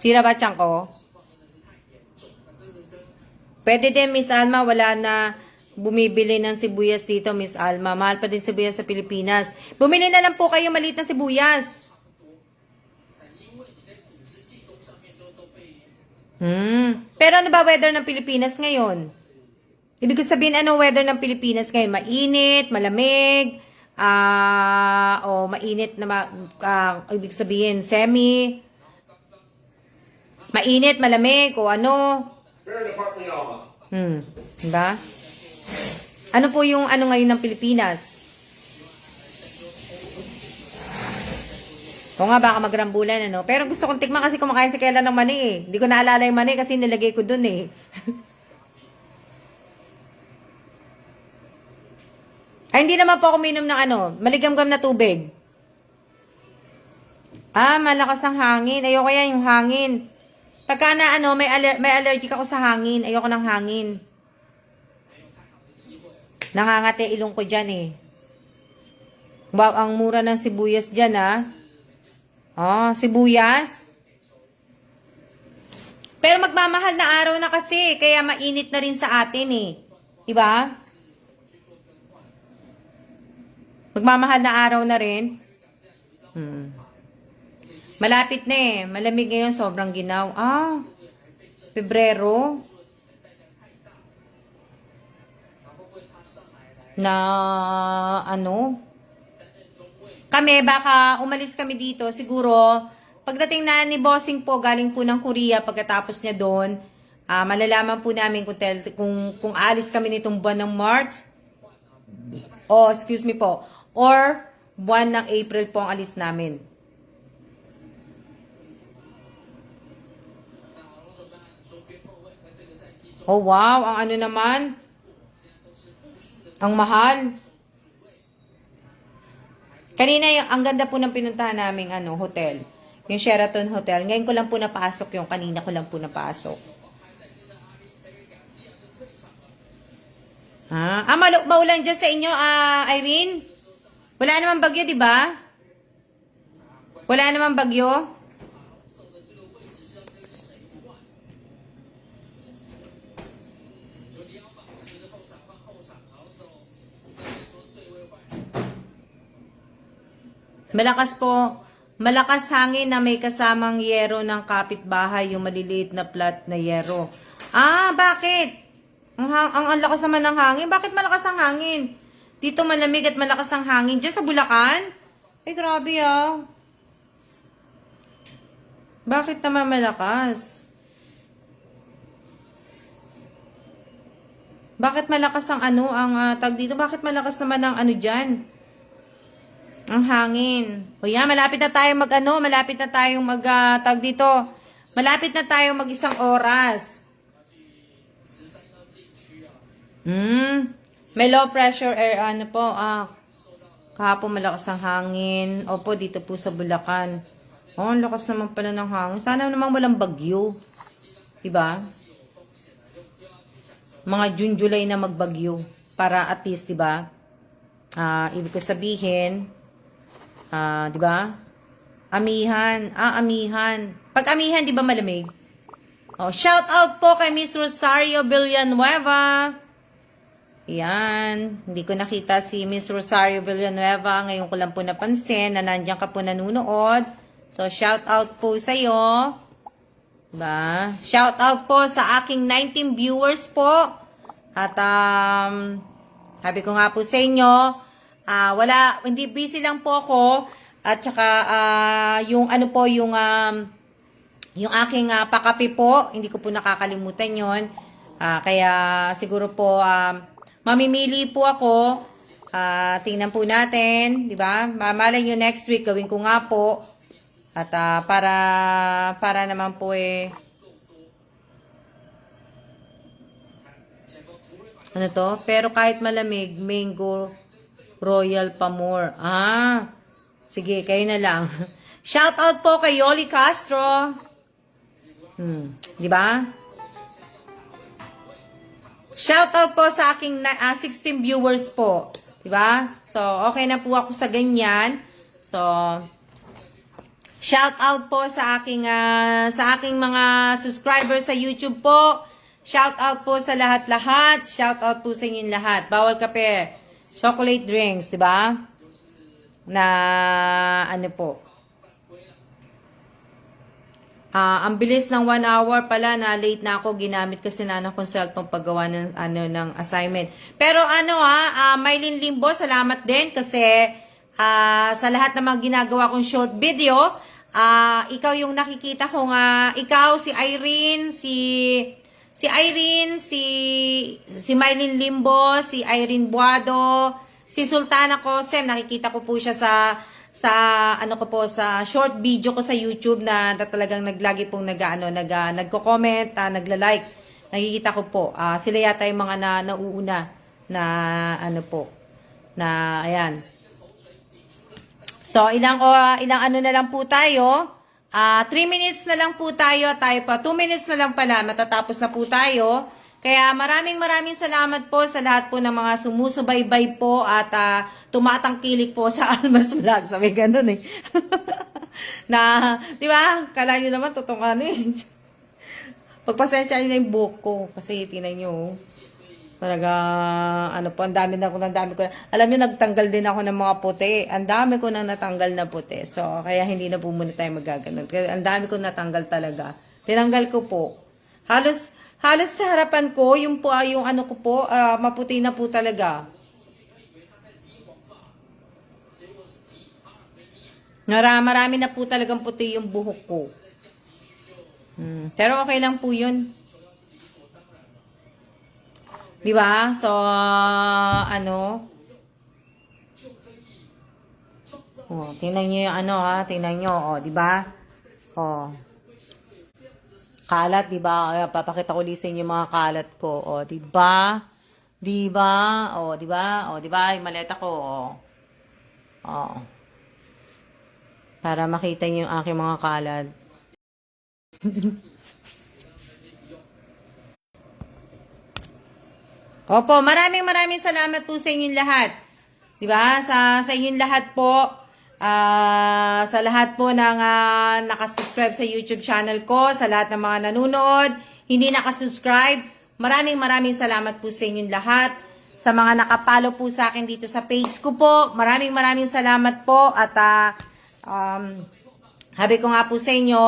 Sira ba tiyan ko? Pwede din, Miss Alma, wala na bumibili ng sibuyas dito, Miss Alma. Mahal pa din sibuyas sa Pilipinas. Bumili na lang po kayo maliit na sibuyas. Pero ano ba weather ng Pilipinas ngayon? Ibig sabihin, ano weather ng Pilipinas ngayon? Mainit, malamig, o mainit na, ibig sabihin, semi, mainit, malamig, o ano? Diba? Ano po yung ano ngayon ng Pilipinas? O nga, baka magrambulan, ano? Pero gusto kong tikman kasi kumakain si Kela ng mani eh. Hindi ko naalala yung mani kasi nilagay ko dun eh. Ay, hindi naman po ako minom ng ano, maligamgam na tubig. Malakas ang hangin. Ayoko yan yung hangin. Pagka na ano, may allergic ako sa hangin. Ayoko ng hangin. Nangangate ilong ko dyan eh. Wow, ang mura ng sibuyas dyan ah. Sibuyas. Pero magmamahal na araw na kasi, kaya mainit na rin sa atin eh. Diba? Magmamahal na araw na rin. Malapit na eh. Malamig ngayon, sobrang ginaw. Pebrero. Na ano? Kami, baka umalis kami dito. Siguro, pagdating na ni Bossing po, galing po ng Korea, pagkatapos niya doon, malalaman po namin kung aalis kami nitong buwan ng March. Excuse me po. Or, buwan ng April po ang alis namin. Oh, wow. Ang ano naman? Ang mahal. Kanina, ang ganda po ng pinuntahan naming hotel. Yung Sheraton Hotel. Ngayon ko lang po napasok yung kanina ko lang po napasok. Maulan dyan sa inyo, Irene? Wala namang bagyo, di ba? Wala namang bagyo? Malakas hangin na may kasamang yero ng kapitbahay, yung maliliit na plat na yero. Bakit? Ang lakas naman ng hangin. Bakit malakas ang hangin? Dito malamig at malakas ang hangin. Diyan sa Bulacan? Ay, grabe ah. Bakit naman malakas? Bakit malakas ang tag dito? Bakit malakas naman ang dyan? Ang hangin. O yan, malapit na tayo malapit na tayong tag dito. Malapit na tayong mag-1 oras. May low pressure air, kahapon malakas ang hangin. Opo, dito po sa Bulacan. Ang lakas naman pala ng hangin. Sana naman walang bagyo. Diba? Mga June, July na magbagyo. Para at least, diba? Ibig ko sabihin, di ba? Amihan. Amihan. Pag amihan, di ba malamig? Shout out po kay Miss Rosario Villanueva. Yan. Hindi ko nakita si Miss Rosario Villanueva. Ngayon ko lang po napansin na nandiyan ka po nanunood. So, shout out po sa'yo. Diba? Shout out po sa aking 19 viewers po. At, sabi ko nga po sa inyo, hindi busy lang po ako. At saka, yung aking pakape po, hindi ko po nakakalimutan yon. Kaya, siguro po, mamimili po ako. Tingnan po natin, di ba? Malay nyo next week, gawin ko nga po. At, para naman po ano to? Pero kahit malamig, mango royal pa more. Sige, kayo na lang. Shout out po kay Yoli Castro. Di ba? Shout out po sa aking 16 viewers po. Di ba? So, okay na po ako sa ganyan. So, shout out po sa aking mga subscribers sa YouTube po. Shout out po sa lahat-lahat. Shout out po sa inyong lahat. Bawal kape. Chocolate drinks, di ba? Na ano po. Ang bilis ng 1 hour pala na late na ako. Ginamit kasi na akong cellphone paggawa ng assignment. Pero Mylene Limbo, salamat din kasi sa lahat ng mga ginagawa kong short video, ikaw yung nakikita ko nga, ikaw, si Irene, si Mylene Limbo, si Irene Buado, si Sultana Cosem, nakikita ko po siya sa short video ko sa YouTube na talagang naglagi pong nagko-comment, nagla-like. Nakikita ko po. Sila yata yung mga nauuna na ayan. So, ilang na lang po tayo. 3 minutes na lang po tayo pa. 2 minutes na lang pala, matatapos na po tayo. Kaya maraming salamat po sa lahat po ng mga sumusubaybay po at tumatangkilik po sa Almas Vlog. Sabi ganun di ba? Kala nyo naman, totoong Pagpasensya nyo na yung buhok ko. Kasi tinan nyo, talaga, ang dami ko. Alam nyo, nagtanggal din ako ng mga puti. Ang dami ko nang natanggal na puti. So, kaya hindi na po muna tayo magaganon. Kaya ang dami ko natanggal talaga. Tinanggal ko po. Halos sa harapan ko, yung maputi na po talaga. Marami na po talagang puti yung buhok ko. Pero okay lang po yun. Di ba? So, tingnan nyo yung tingnan nyo, di ba? Kalat, di ba? Papakita ko ulit sa inyo yung mga kalat ko, di ba? Di ba? Di ba? Di ba? Yung maleta ko, para makita nyo yung aking mga kalat. Opo, maraming salamat po sa inyong lahat. Diba? Sa inyong lahat po, sa lahat po ng nakasubscribe sa YouTube channel ko, sa lahat ng mga nanonood, hindi nakasubscribe, maraming salamat po sa inyong lahat. Sa mga nakapalo po sa akin dito sa page ko po, maraming salamat po. At sabi ko nga po sa inyo,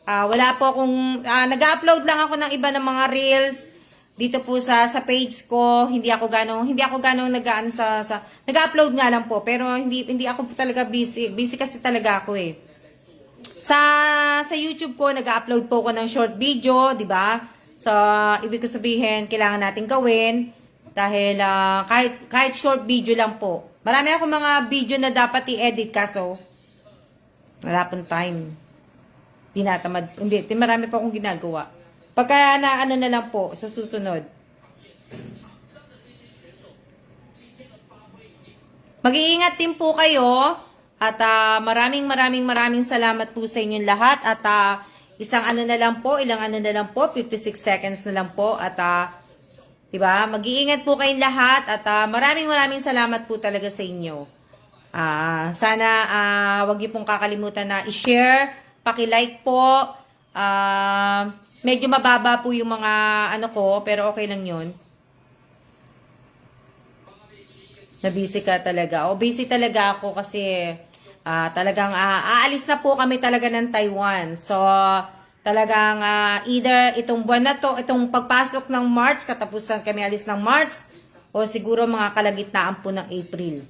wala po akong, nag-upload lang ako ng iba ng mga reels dito po sa page ko. Hindi ako ganong nag-upload nga lang po, pero hindi ako talaga busy kasi talaga ako sa YouTube ko nag-upload po ako ng short video, di ba? So ibig ko sabihin, kailangan natin gawin dahil kahit short video lang po. Marami akong mga video na dapat i-edit kaso wala pong time. Tinatamad. Hindi, marami pa akong ginagawa. Pagka na lang po sa susunod. Mag-iingat din po kayo at maraming salamat po sa inyong lahat at ilang na lang po, 56 seconds na lang po at Diba? Mag-iingat po kayong lahat at maraming salamat po talaga sa inyo. Sana wag niyo pong kakalimutan na i-share, paki-like po. Medyo mababa po yung mga ano ko, pero okay lang 'yon. Na-busy ka talaga. O, busy talaga ako kasi talagang aalis na po kami talaga ng Taiwan. So, talagang either itong buwan na to, itong pagpasok ng March, katapusan kami alis ng March, o siguro mga kalagitnaan po ng April.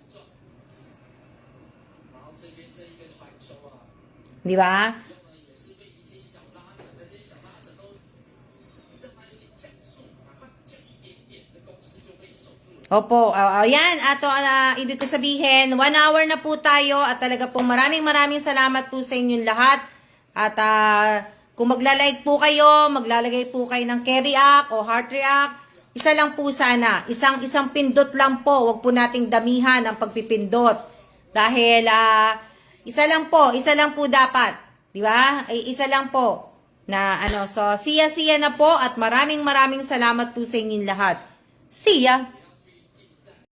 Di ba? Opo, ayan, ibig ko sabihin, 1 hour na po tayo at talaga pong maraming salamat po sa inyong lahat. At kung magla-like po kayo, maglalagay po kayo ng carry react o heart react, isa lang po sana, isang pindot lang po, wag po nating damihan ang pagpipindot. Dahil isa lang po dapat, di ba? Ay isa lang po na so siya na po at maraming salamat po sa inyong lahat. See ya!